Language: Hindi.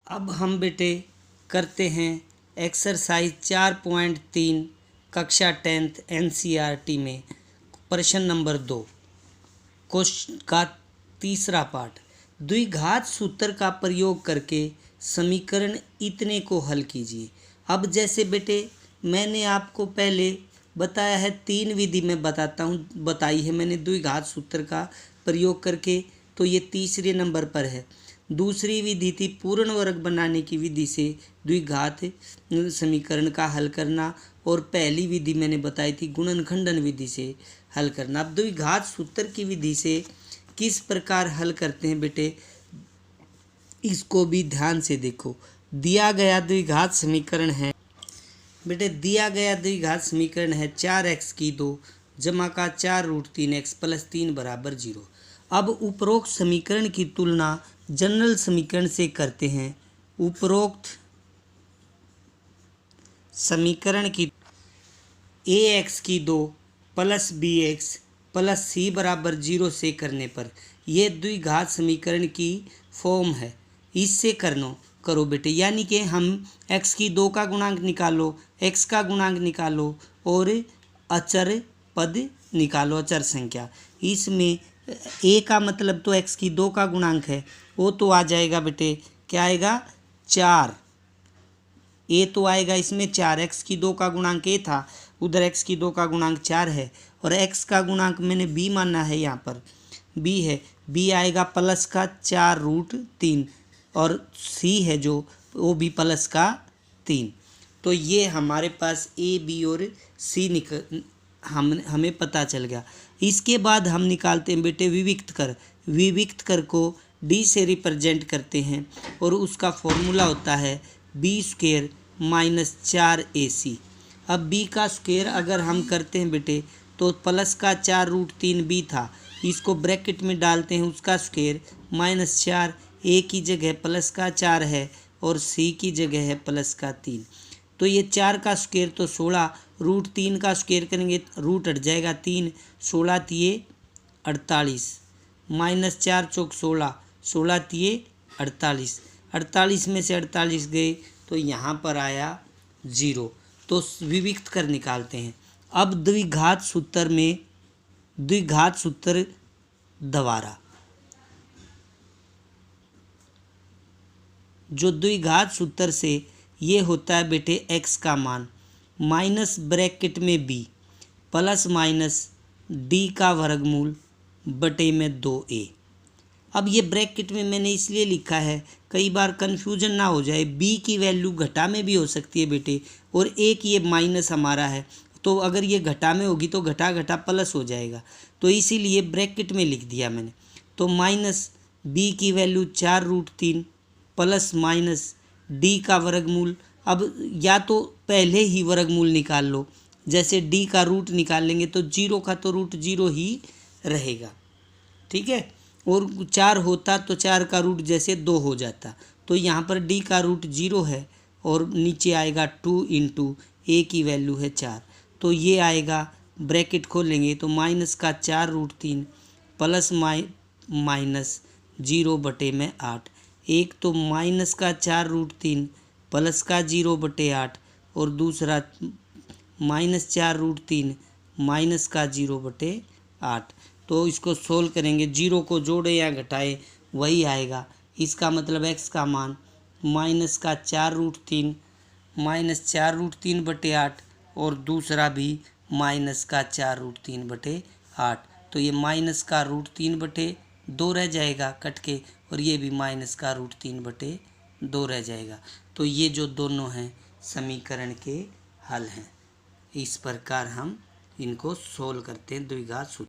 अब हम बेटे करते हैं एक्सरसाइज 4.3 कक्षा 10th NCERT में प्रश्न नंबर 2 क्वेश्चन का तीसरा पार्ट। द्विघात सूत्र का प्रयोग करके समीकरण इतने को हल कीजिए। अब जैसे बेटे मैंने आपको पहले बताया है, 3 विधि में बताई है मैंने द्विघात सूत्र का प्रयोग करके, तो ये तीसरे नंबर पर है। दूसरी विधि थी पूर्ण वर्ग बनाने की विधि से द्विघात समीकरण का हल करना, और पहली विधि मैंने बताई थी गुणनखंडन विधि से हल करना। अब द्विघात सूत्र की विधि से किस प्रकार हल करते हैं बेटे, इसको भी ध्यान से देखो। दिया गया द्विघात समीकरण है बेटे, दिया गया द्विघात समीकरण है 4x की 2 जमा का 4√3x प्लस 3 बराबर 0। अब उपरोक्त समीकरण की तुलना जनरल समीकरण से करते हैं। उपरोक्त समीकरण की ax की 2 प्लस bx प्लस c बराबर 0 से करने पर यह द्विघात समीकरण की फॉर्म है। इससे करो बेटे, यानी कि हम x की 2 का गुणांक निकालो, x का गुणांक निकालो और अचर पद निकालो, अचर संख्या। इसमें a का मतलब तो x की 2 का गुणांक है, वो तो आ जाएगा बेटे, क्या आएगा 4। a तो आएगा इसमें 4, x की 2 का गुणांक a था, उधर x की 2 का गुणांक 4 है, और x का गुणांक मैंने b माना है, यहाँ पर b है, b आएगा प्लस का 4√3 और c है जो वो भी प्लस का 3। तो ये हमारे पास a b और c हमें पता चल गया। इसके बाद हम निकालते हैं बेटे विविक्त कर को d से रिप्रेजेंट करते हैं, और उसका फॉर्मूला होता है b² माइनस 4ac। अब b का स्क्वायर अगर हम करते हैं बेटे तो प्लस का 4√3b था, इसको ब्रैकेट में डालते हैं, उसका स्क्वायर माइनस 4, a की जगह प्लस का 4 है और c की जगह है प्लस का 3। तो ये 4 का स्क्वायर तो 16, √3 का स्क्वायर करेंगे रूट हट जाएगा 3, 16 तिये 48, माइनस 4 चौक 16, 16 तिये 48, 48 में से 48 गए तो यहाँ पर आया 0। तो विविक्त कर निकालते हैं। अब द्विघात सूत्र द्वारा जो द्विघात सूत्र से ये होता है बेटे x का मान माइनस ब्रैकेट में b प्लस माइनस d का वर्गमूल बटे में 2a। अब ये ब्रैकेट में मैंने इसलिए लिखा है, कई बार कन्फ्यूजन ना हो जाए, b की वैल्यू घटा में भी हो सकती है बेटे, और एक ये माइनस हमारा है, तो अगर ये घटा में होगी तो घटा घटा प्लस हो जाएगा, तो इसीलिए ब्रैकेट में लिख दिया मैंने। तो माइनस b की वैल्यू 4√3 प्लस माइनस d का वर्गमूल। अब या तो पहले ही वर्गमूल निकाल लो, जैसे d का रूट निकाल लेंगे तो 0 का तो रूट 0 ही रहेगा, ठीक है, और 4 होता तो 4 का रूट जैसे 2 हो जाता, तो यहाँ पर d का रूट 0 है और नीचे आएगा 2 इंटू a की वैल्यू है 4, तो ये आएगा, ब्रैकेट खोलेंगे तो माइनस का 4√3 प्लस माइनस 0 बटे में 8। एक तो माइनस का 4√3 प्लस का 0 बटे 8, और दूसरा माइनस 4√3 माइनस का 0 बटे 8। तो इसको सोल्व करेंगे, 0 को जोड़े या घटाए वही आएगा। इसका मतलब x का मान माइनस का 4√3 बटे 8, और दूसरा भी माइनस का 4√3 बटे 8। तो ये माइनस का √3 बटे 2 रह जाएगा कट के, और ये भी माइनस का √3 बटे 2 रह जाएगा। तो ये जो दोनों हैं समीकरण के हल हैं। इस प्रकार हम इनको सोल्व करते हैं द्विघात सूत्र।